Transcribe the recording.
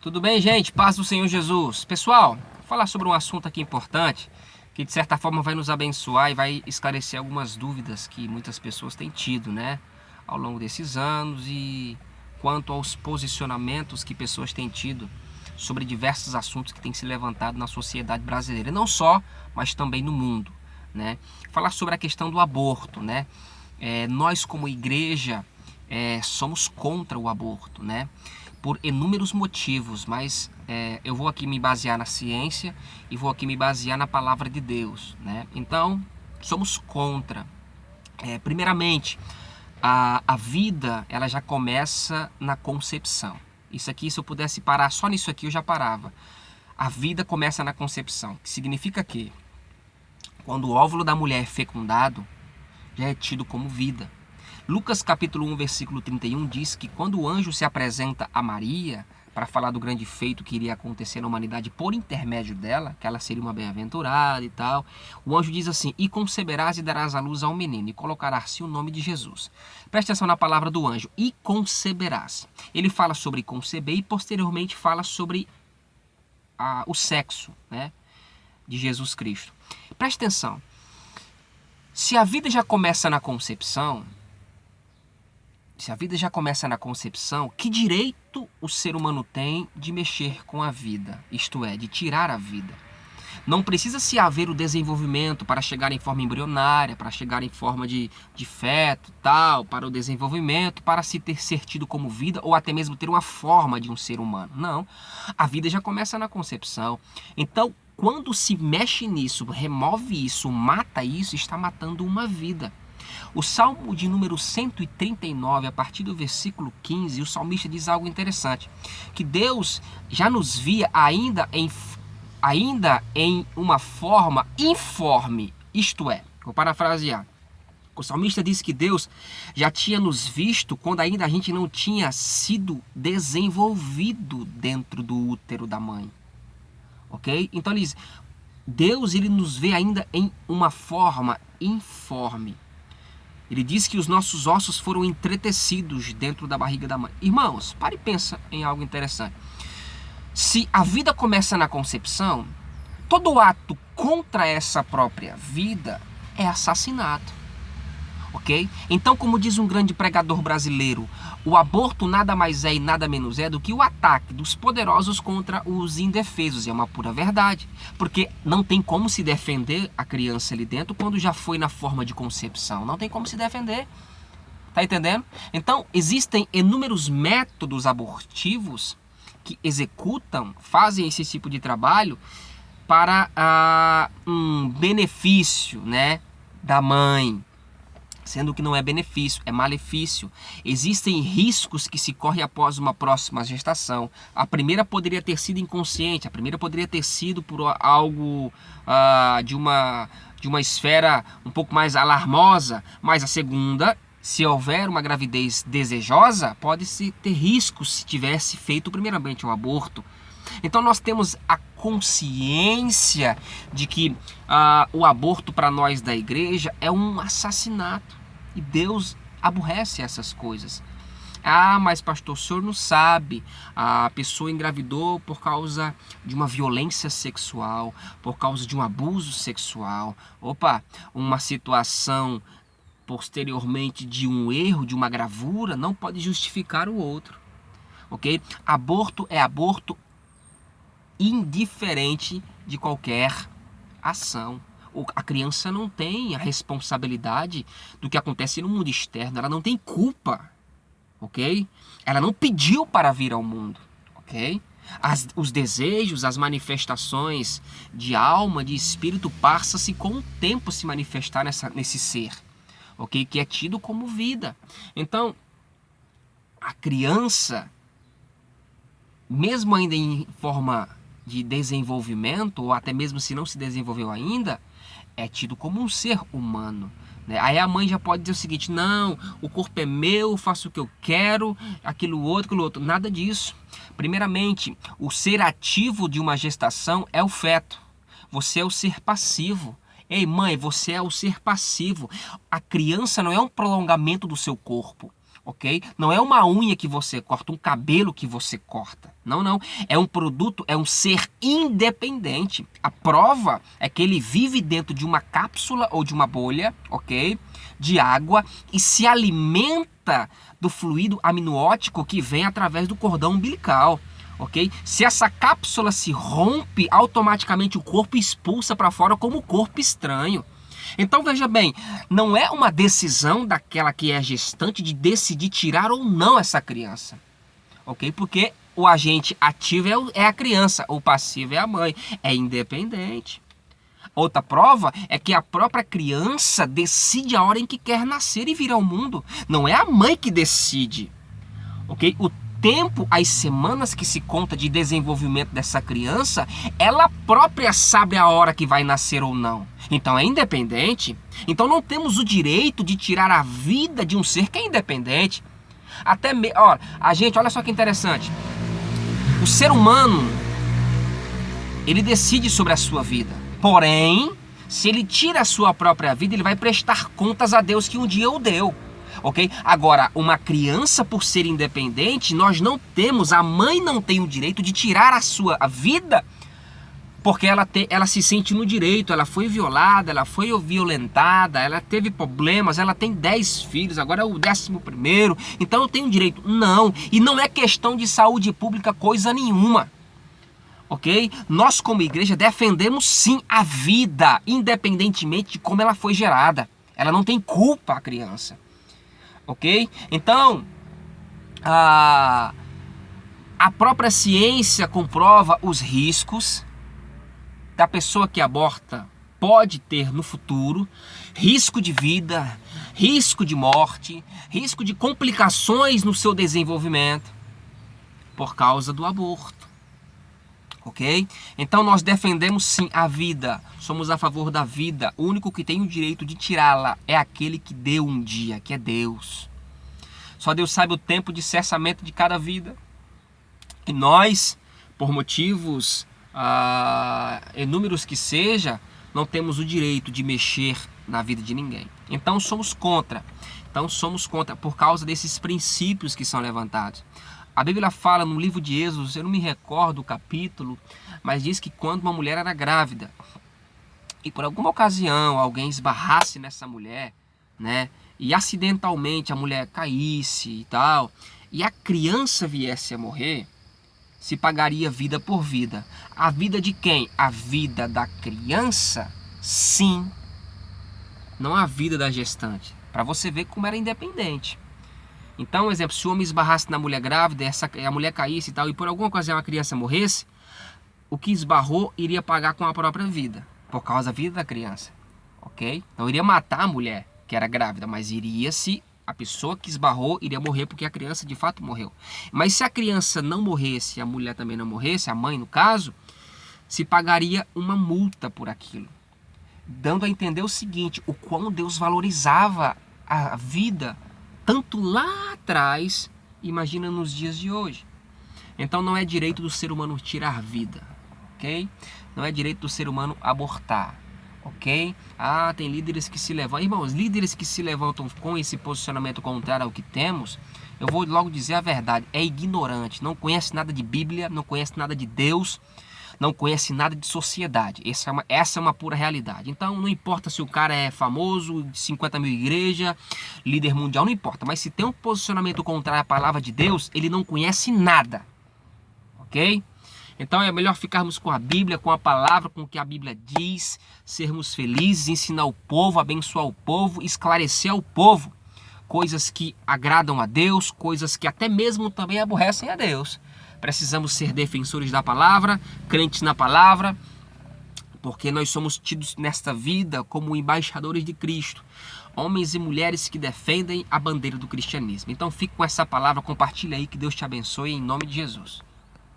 Tudo bem, gente? Paz do Senhor Jesus. Pessoal, vou falar sobre um assunto aqui importante que de certa forma vai nos abençoar e vai esclarecer algumas dúvidas que muitas pessoas têm tido, né, ao longo desses anos e quanto aos posicionamentos que pessoas têm tido sobre diversos assuntos que têm se levantado na sociedade brasileira, e não só, mas também no mundo, né? Falar sobre a questão do aborto, né? Nós como igreja somos contra o aborto, né? Por inúmeros motivos, mas eu vou aqui me basear na ciência e vou aqui me basear na palavra de Deus, né? Então, somos contra. Primeiramente, a vida ela já começa na concepção. Isso aqui, se eu pudesse parar só nisso aqui, eu já parava. A vida começa na concepção, que significa que quando o óvulo da mulher é fecundado, já é tido como vida. Lucas capítulo 1, versículo 31 diz que quando o anjo se apresenta a Maria para falar do grande feito que iria acontecer na humanidade por intermédio dela, que ela seria uma bem-aventurada e tal, o anjo diz assim: e conceberás e darás à luz a um menino e colocarás-se o nome de Jesus. Preste atenção na palavra do anjo, e conceberás. Ele fala sobre conceber e posteriormente fala sobre o sexo, né, de Jesus Cristo. Preste atenção. Se a vida já começa na concepção, que direito o ser humano tem de mexer com a vida? Isto é, de tirar a vida. Não precisa se haver o desenvolvimento para chegar em forma embrionária, para chegar em forma de feto, tal, para o desenvolvimento, para ser tido como vida, ou até mesmo ter uma forma de um ser humano. Não, a vida já começa na concepção. Então, quando se mexe nisso, remove isso, mata isso, está matando uma vida. O Salmo de número 139, a partir do versículo 15, o salmista diz algo interessante, que Deus já nos via ainda em uma forma informe, isto é, vou parafrasear. O salmista diz que Deus já tinha nos visto quando ainda a gente não tinha sido desenvolvido dentro do útero da mãe. Ok? Então ele diz, Deus ele nos vê ainda em uma forma informe. Ele diz que os nossos ossos foram entretecidos dentro da barriga da mãe. Irmãos, pare e pensa em algo interessante. Se a vida começa na concepção, todo ato contra essa própria vida é assassinato. Ok? Então, como diz um grande pregador brasileiro, o aborto nada mais é e nada menos é do que o ataque dos poderosos contra os indefesos. E é uma pura verdade, porque não tem como se defender a criança ali dentro quando já foi na forma de concepção. Não tem como se defender. Tá entendendo? Então, existem inúmeros métodos abortivos que fazem esse tipo de trabalho para um benefício, né, da mãe. Sendo que não é benefício, é malefício. Existem riscos que se correm após uma próxima gestação. A primeira poderia ter sido inconsciente, a primeira poderia ter sido por algo de uma esfera um pouco mais alarmosa, mas a segunda, se houver uma gravidez desejosa, pode-se ter riscos se tivesse feito primeiramente um aborto. Então nós temos a consciência de que o aborto para nós da igreja é um assassinato. E Deus aborrece essas coisas. Mas pastor, o senhor não sabe. A pessoa engravidou por causa de uma violência sexual, por causa de um abuso sexual. Uma situação posteriormente de um erro, de uma gravura, não pode justificar o outro. Ok? Aborto é aborto indiferente de qualquer ação. A criança não tem a responsabilidade do que acontece no mundo externo, ela não tem culpa, ok? Ela não pediu para vir ao mundo, ok? Os desejos, as manifestações de alma, de espírito, passam-se com o tempo se manifestar nesse ser, ok? Que é tido como vida. Então, a criança, mesmo ainda em forma de desenvolvimento, ou até mesmo se não se desenvolveu ainda, é tido como um ser humano, né? Aí a mãe já pode dizer o seguinte: não, o corpo é meu, faço o que eu quero, aquilo outro, nada disso. Primeiramente, o ser ativo de uma gestação é o feto. Você é o ser passivo. Ei, mãe, você é o ser passivo. A criança não é um prolongamento do seu corpo. ok? Não é uma unha que você corta, um cabelo que você corta. Não, não. É um produto, é um ser independente. A prova é que ele vive dentro de uma cápsula ou de uma bolha, ok? De água e se alimenta do fluido amniótico que vem através do cordão umbilical, ok? Se essa cápsula se rompe, automaticamente o corpo expulsa para fora como corpo estranho. Então veja bem, não é uma decisão daquela que é gestante de decidir tirar ou não essa criança, ok? Porque o agente ativo é a criança, o passivo é a mãe, é independente. Outra prova é que a própria criança decide a hora em que quer nascer e vir ao mundo. Não é a mãe que decide, ok? O tempo, as semanas que se conta de desenvolvimento dessa criança, ela própria sabe a hora que vai nascer ou não. Então é independente. Então não temos o direito de tirar a vida de um ser que é independente. Olha só que interessante. O ser humano, ele decide sobre a sua vida. Porém, se ele tira a sua própria vida, ele vai prestar contas a Deus que um dia o deu. Ok? Agora, uma criança, por ser independente, a mãe não tem o direito de tirar a sua vida, porque ela se sente no direito, ela foi violada, ela foi violentada, ela teve problemas, ela tem 10 filhos, agora é o 11º, então eu tenho direito. Não, e não é questão de saúde pública coisa nenhuma. Ok? Nós como igreja defendemos sim a vida, independentemente de como ela foi gerada. Ela não tem culpa, a criança. Ok? Então, a própria ciência comprova os riscos da pessoa que aborta pode ter no futuro, risco de vida, risco de morte, risco de complicações no seu desenvolvimento por causa do aborto. Ok? Então nós defendemos sim a vida, somos a favor da vida. O único que tem o direito de tirá-la é aquele que deu um dia, que é Deus. Só Deus sabe o tempo de cessamento de cada vida. E nós, por motivos inúmeros que seja, não temos o direito de mexer na vida de ninguém. Então somos contra. Por causa desses princípios que são levantados. A Bíblia fala no livro de Êxodo, eu não me recordo o capítulo, mas diz que quando uma mulher era grávida e por alguma ocasião alguém esbarrasse nessa mulher, né, e acidentalmente a mulher caísse e tal, e a criança viesse a morrer, se pagaria vida por vida. A vida de quem? A vida da criança? Sim. Não a vida da gestante. Para você ver como era independente. Então, por exemplo, se o homem esbarrasse na mulher grávida, a mulher caísse e tal, e por alguma ocasião a criança morresse, o que esbarrou iria pagar com a própria vida, por causa da vida da criança, ok? Não iria matar a mulher que era grávida, mas a pessoa que esbarrou iria morrer porque a criança de fato morreu. Mas se a criança não morresse, a mulher também não morresse, a mãe no caso, se pagaria uma multa por aquilo, dando a entender o seguinte, o quão Deus valorizava a vida, tanto lá atrás, imagina nos dias de hoje. Então não é direito do ser humano tirar vida, ok? Não é direito do ser humano abortar, ok? Tem líderes que se levantam. Irmãos, líderes que se levantam com esse posicionamento contrário ao que temos, eu vou logo dizer a verdade, é ignorante, não conhece nada de Bíblia, não conhece nada de Deus, não conhece nada de sociedade. Essa é uma pura realidade. Então não importa se o cara é famoso, de 50 mil igrejas, líder mundial, não importa. Mas se tem um posicionamento contrário à palavra de Deus, ele não conhece nada. Ok? Então é melhor ficarmos com a Bíblia, com a palavra, com o que a Bíblia diz, sermos felizes, ensinar o povo, abençoar o povo, esclarecer ao povo coisas que agradam a Deus, coisas que até mesmo também aborrecem a Deus. Precisamos ser defensores da palavra, crentes na palavra, porque nós somos tidos nesta vida como embaixadores de Cristo, homens e mulheres que defendem a bandeira do cristianismo. Então fique com essa palavra, compartilhe aí, que Deus te abençoe em nome de Jesus.